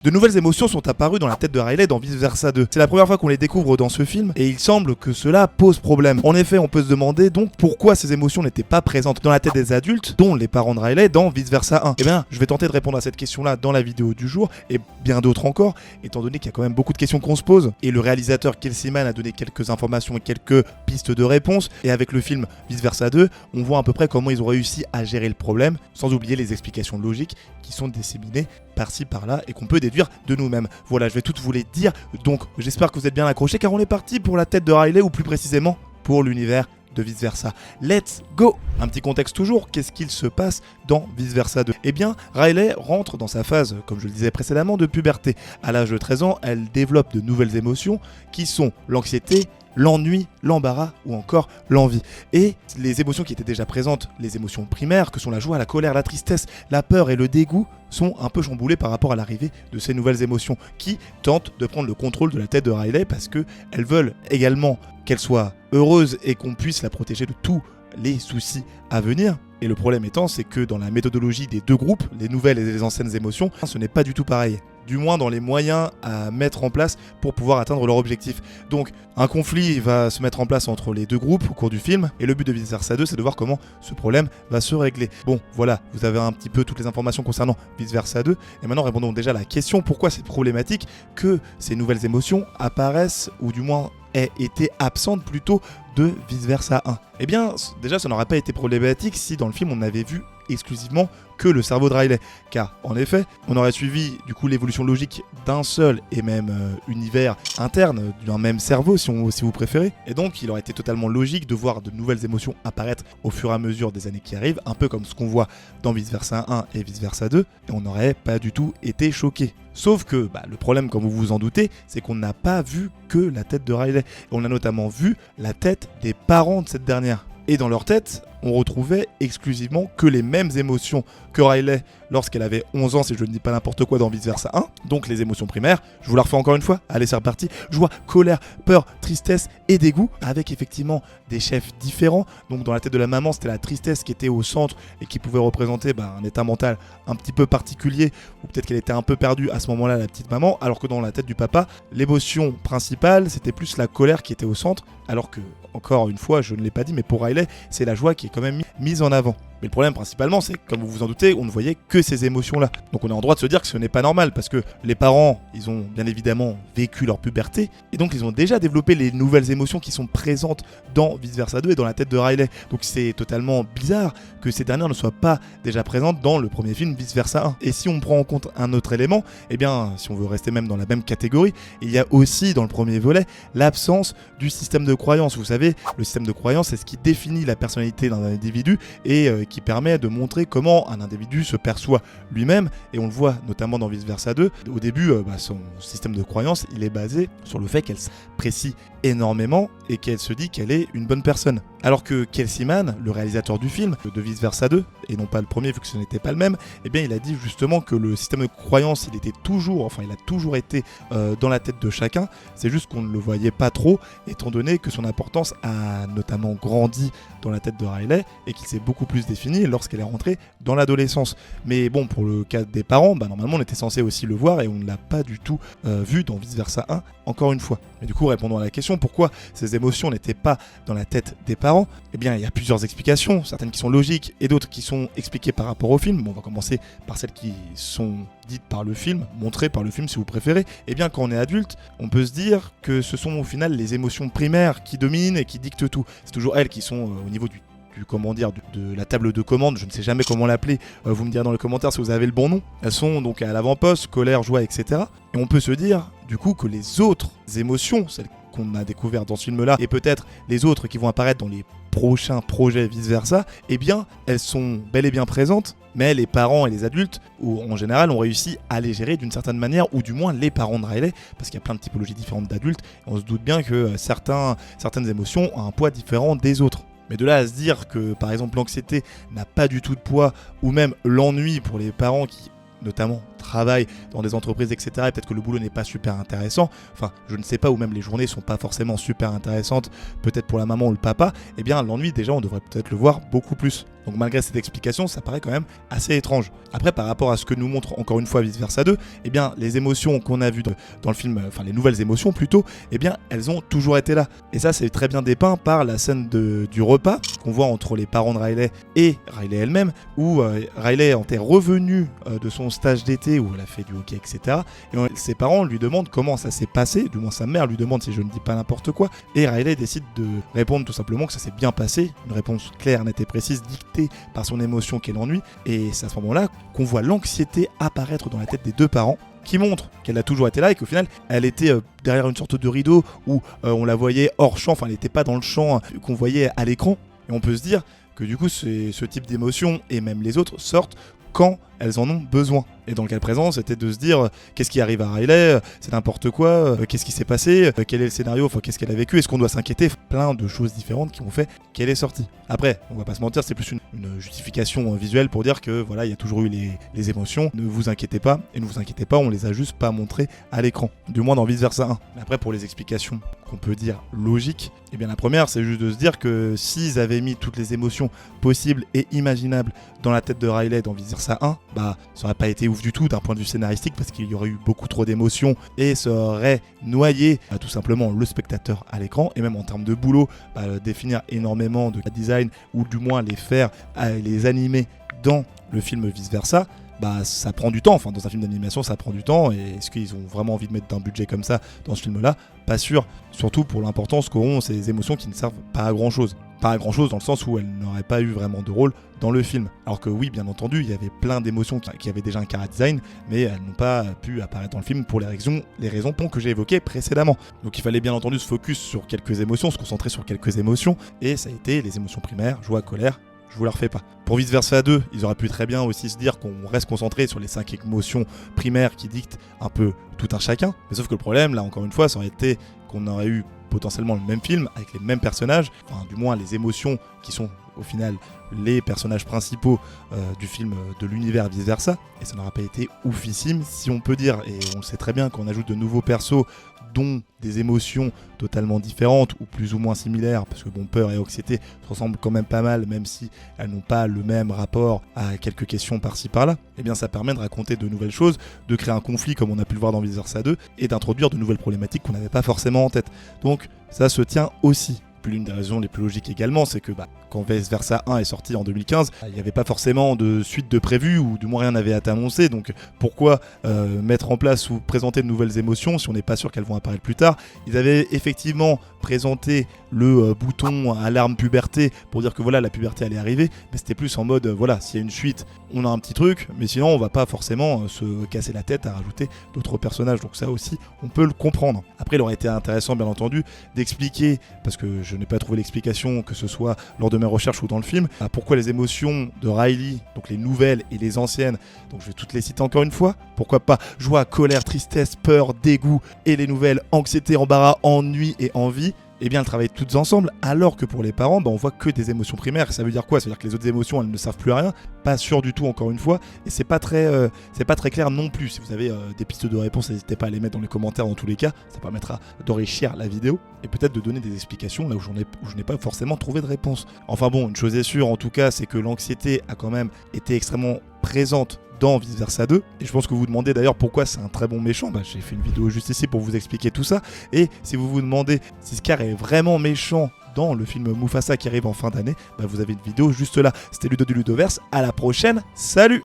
De nouvelles émotions sont apparues dans la tête de Riley dans Vice Versa 2. C'est la première fois qu'on les découvre dans ce film et il semble que cela pose problème. En effet, on peut se demander donc pourquoi ces émotions n'étaient pas présentes dans la tête des adultes, dont les parents de Riley dans Vice Versa 1. Eh bien, je vais tenter de répondre à cette question-là dans la vidéo du jour et bien d'autres encore, étant donné qu'il y a quand même beaucoup de questions qu'on se pose. Et le réalisateur Kelsey Mann a donné quelques informations et quelques pistes de réponse. Et avec le film Vice Versa 2, on voit à peu près comment ils ont réussi à gérer le problème, sans oublier les explications logiques qui sont disséminées par-ci par-là et qu'on peut déduire de nous-mêmes. Voilà, je vais toutes vous les dire, donc j'espère que vous êtes bien accrochés car on est parti pour la tête de Riley ou plus précisément pour l'univers de Vice Versa. Let's go! Un petit contexte toujours, qu'est-ce qu'il se passe dans Vice Versa 2? Eh bien, Riley rentre dans sa phase, comme je le disais précédemment, de puberté. À l'âge de 13 ans, elle développe de nouvelles émotions qui sont l'anxiété, l'ennui, l'embarras ou encore l'envie. Et les émotions qui étaient déjà présentes, les émotions primaires, que sont la joie, la colère, la tristesse, la peur et le dégoût, sont un peu chamboulées par rapport à l'arrivée de ces nouvelles émotions qui tentent de prendre le contrôle de la tête de Riley parce qu'elles veulent également qu'elle soit heureuse et qu'on puisse la protéger de tous les soucis à venir. Et le problème étant, c'est que dans la méthodologie des deux groupes, les nouvelles et les anciennes émotions, ce n'est pas du tout pareil. Du moins dans les moyens à mettre en place pour pouvoir atteindre leur objectif. Donc un conflit va se mettre en place entre les deux groupes au cours du film, et le but de Vice Versa 2, c'est de voir comment ce problème va se régler. Bon, voilà, vous avez un petit peu toutes les informations concernant Vice Versa 2, et maintenant répondons déjà à la question, pourquoi c'est problématique que ces nouvelles émotions apparaissent, ou du moins aient été absentes plutôt de Vice Versa 1. Eh bien, déjà ça n'aurait pas été problématique si dans le film on avait vu exclusivement que le cerveau de Riley, car en effet on aurait suivi du coup l'évolution logique d'un seul et même univers interne, d'un même cerveau si vous préférez, et donc il aurait été totalement logique de voir de nouvelles émotions apparaître au fur et à mesure des années qui arrivent, un peu comme ce qu'on voit dans Vice Versa 1 et Vice Versa 2, et on n'aurait pas du tout été choqué. Sauf que le problème, comme vous vous en doutez, c'est qu'on n'a pas vu que la tête de Riley, on a notamment vu la tête des parents de cette dernière. Et dans leur tête, on retrouvait exclusivement que les mêmes émotions que Riley lorsqu'elle avait 11 ans, si je ne dis pas n'importe quoi, dans Vice Versa 1. Donc les émotions primaires, je vous la refais encore une fois, allez c'est reparti. Joie, colère, peur, tristesse et dégoût, avec effectivement des chefs différents. Donc dans la tête de la maman, c'était la tristesse qui était au centre et qui pouvait représenter un état mental un petit peu particulier, ou peut-être qu'elle était un peu perdue à ce moment-là, la petite maman, alors que dans la tête du papa, l'émotion principale, c'était plus la colère qui était au centre, alors que, encore une fois, je ne l'ai pas dit, mais pour Riley, c'est la joie qui est quand même mise en avant. Mais le problème principalement, c'est que, comme vous vous en doutez, on ne voyait que ces émotions-là. Donc on est en droit de se dire que ce n'est pas normal, parce que les parents, ils ont bien évidemment vécu leur puberté, et donc ils ont déjà développé les nouvelles émotions qui sont présentes dans Vice Versa 2 et dans la tête de Riley. Donc c'est totalement bizarre que ces dernières ne soient pas déjà présentes dans le premier film Vice Versa 1. Et si on prend en compte un autre élément, eh bien, si on veut rester même dans la même catégorie, il y a aussi dans le premier volet l'absence du système de croyance. Vous savez, le système de croyance, c'est ce qui définit la personnalité d'un individu et qui permet de montrer comment un individu se perçoit lui-même, et on le voit notamment dans Vice Versa 2. Au début, son système de croyance, il est basé sur le fait qu'elle s'apprécie énormément et qu'elle se dit qu'elle est une bonne personne. Alors que Kelsey Mann, le réalisateur du film, de Vice Versa 2, et non pas le premier vu que ce n'était pas le même, eh bien il a dit justement que le système de croyance, il a toujours été dans la tête de chacun, c'est juste qu'on ne le voyait pas trop, étant donné que son importance a notamment grandi dans la tête de Riley, et qu'il s'est beaucoup plus défini lorsqu'elle est rentrée dans l'adolescence. Mais bon, pour le cas des parents, normalement on était censé aussi le voir, et on ne l'a pas du tout vu dans Vice Versa 1, encore une fois. Mais du coup, répondons à la question, pourquoi ces émotions n'étaient pas dans la tête des parents? Eh bien, il y a plusieurs explications, certaines qui sont logiques et d'autres qui sont expliquées par rapport au film. Bon, on va commencer par celles qui sont dites par le film, montrées par le film si vous préférez. Eh bien, quand on est adulte, on peut se dire que ce sont au final les émotions primaires qui dominent et qui dictent tout. C'est toujours elles qui sont au niveau de la table de commande, je ne sais jamais comment l'appeler, vous me direz dans les commentaires si vous avez le bon nom. Elles sont donc à l'avant-poste, colère, joie, etc. Et on peut se dire du coup que les autres émotions, celles qu'on a découvertes dans ce film-là, et peut-être les autres qui vont apparaître dans les prochains projets vice versa, eh bien elles sont bel et bien présentes, mais les parents et les adultes, ou en général, ont réussi à les gérer d'une certaine manière, ou du moins les parents de Riley, parce qu'il y a plein de typologies différentes d'adultes, et on se doute bien que certaines émotions ont un poids différent des autres. Mais de là à se dire que par exemple l'anxiété n'a pas du tout de poids, ou même l'ennui pour les parents qui notamment travaillent dans des entreprises, etc. Et peut-être que le boulot n'est pas super intéressant, enfin je ne sais pas, ou même les journées sont pas forcément super intéressantes, peut-être pour la maman ou le papa, eh bien l'ennui déjà on devrait peut-être le voir beaucoup plus. Donc malgré cette explication, ça paraît quand même assez étrange. Après, par rapport à ce que nous montre encore une fois Vice Versa 2, eh bien les émotions qu'on a vues dans le film, enfin les nouvelles émotions plutôt, eh bien elles ont toujours été là. Et ça c'est très bien dépeint par la scène du repas qu'on voit entre les parents de Riley et Riley elle-même, où Riley était revenue de son stage d'été où elle a fait du hockey, etc. Et ses parents lui demandent comment ça s'est passé, du moins sa mère lui demande si je ne dis pas n'importe quoi, et Riley décide de répondre tout simplement que ça s'est bien passé, une réponse claire, nette et précise, dictée par son émotion qui est l'ennui, et c'est à ce moment-là qu'on voit l'anxiété apparaître dans la tête des deux parents, qui montre qu'elle a toujours été là et qu'au final elle était derrière une sorte de rideau où on la voyait hors champ, enfin elle n'était pas dans le champ qu'on voyait à l'écran, et on peut se dire que du coup ce type d'émotions et même les autres sortent quand elles en ont besoin. Et dans le cas présent, c'était de se dire qu'est-ce qui arrive à Riley, c'est n'importe quoi, qu'est-ce qui s'est passé, quel est le scénario, enfin qu'est-ce qu'elle a vécu, est-ce qu'on doit s'inquiéter, plein de choses différentes qui ont fait qu'elle est sortie. Après, on va pas se mentir, c'est plus une justification visuelle pour dire que voilà, il y a toujours eu les émotions, ne vous inquiétez pas, et ne vous inquiétez pas, on les a juste pas montrées à l'écran, du moins dans Vice Versa 1. Mais après, pour les explications qu'on peut dire logiques, eh bien la première, c'est juste de se dire que s'ils avaient mis toutes les émotions possibles et imaginables dans la tête de Riley dans Vice Versa 1, bah ça aurait pas été ouf du tout d'un point de vue scénaristique parce qu'il y aurait eu beaucoup trop d'émotions et ça aurait noyé tout simplement le spectateur à l'écran, et même en termes de boulot, définir énormément de design ou du moins les faire, les animer dans le film Vice Versa, ça prend du temps, enfin dans un film d'animation ça prend du temps, et est-ce qu'ils ont vraiment envie de mettre un budget comme ça dans ce film là? Pas sûr, surtout pour l'importance qu'auront ces émotions qui ne servent pas à grand chose. Pas à grand chose dans le sens où elles n'auraient pas eu vraiment de rôle dans le film. Alors que oui, bien entendu, il y avait plein d'émotions qui avaient déjà un chara-design, mais elles n'ont pas pu apparaître dans le film pour les raisons que j'ai évoquées précédemment. Donc il fallait bien entendu se focus sur quelques émotions, se concentrer sur quelques émotions, et ça a été les émotions primaires, joie, colère. Je vous la refais pas. Pour Vice Versa 2, ils auraient pu très bien aussi se dire qu'on reste concentré sur les 5 émotions primaires qui dictent un peu tout un chacun. Mais sauf que le problème, là encore une fois, ça aurait été qu'on aurait eu potentiellement le même film avec les mêmes personnages, enfin du moins les émotions qui sont au final les personnages principaux du film de l'univers Vice Versa, et ça n'aurait pas été oufissime si on peut dire, et on le sait très bien qu'on ajoute de nouveaux persos dont des émotions totalement différentes ou plus ou moins similaires, parce que bon, peur et anxiété se ressemblent quand même pas mal, même si elles n'ont pas le même rapport à quelques questions par-ci par-là, et bien ça permet de raconter de nouvelles choses, de créer un conflit comme on a pu le voir dans Vice Versa 2, et d'introduire de nouvelles problématiques qu'on n'avait pas forcément en tête. Donc ça se tient aussi. Puis l'une des raisons les plus logiques également, c'est que quand Vice Versa 1 est sorti en 2015, il n'y avait pas forcément de suite de prévu, ou du moins rien n'avait été annoncé, donc pourquoi mettre en place ou présenter de nouvelles émotions si on n'est pas sûr qu'elles vont apparaître plus tard? Ils avaient effectivement présenté le bouton alarme puberté pour dire que voilà, la puberté allait arriver, mais c'était plus en mode voilà, s'il y a une suite, on a un petit truc, mais sinon on va pas forcément se casser la tête à rajouter d'autres personnages, donc ça aussi on peut le comprendre. Après il aurait été intéressant bien entendu d'expliquer, parce que je n'ai pas trouvé l'explication, que ce soit lors de mes recherches ou dans le film, pourquoi les émotions de Riley, donc les nouvelles et les anciennes, donc je vais toutes les citer encore une fois, pourquoi pas joie, colère, tristesse, peur, dégoût, et les nouvelles anxiété, embarras, ennui et envie, eh bien elles travaillent toutes ensemble, alors que pour les parents, on voit que des émotions primaires. Ça veut dire quoi? Ça veut dire que les autres émotions, elles ne servent plus à rien, pas sûr du tout encore une fois, et c'est pas très clair non plus. Si vous avez des pistes de réponse, n'hésitez pas à les mettre dans les commentaires dans tous les cas, ça permettra d'enrichir la vidéo, et peut-être de donner des explications là où je n'ai pas forcément trouvé de réponse. Enfin bon, une chose est sûre en tout cas, c'est que l'anxiété a quand même été extrêmement présente dans Vice Versa 2, et je pense que vous vous demandez d'ailleurs pourquoi c'est un très bon méchant. J'ai fait une vidéo juste ici pour vous expliquer tout ça, et si vous vous demandez si Scar est vraiment méchant dans le film Mufasa qui arrive en fin d'année, vous avez une vidéo juste là. C'était Ludo du Ludoverse, à la prochaine, salut!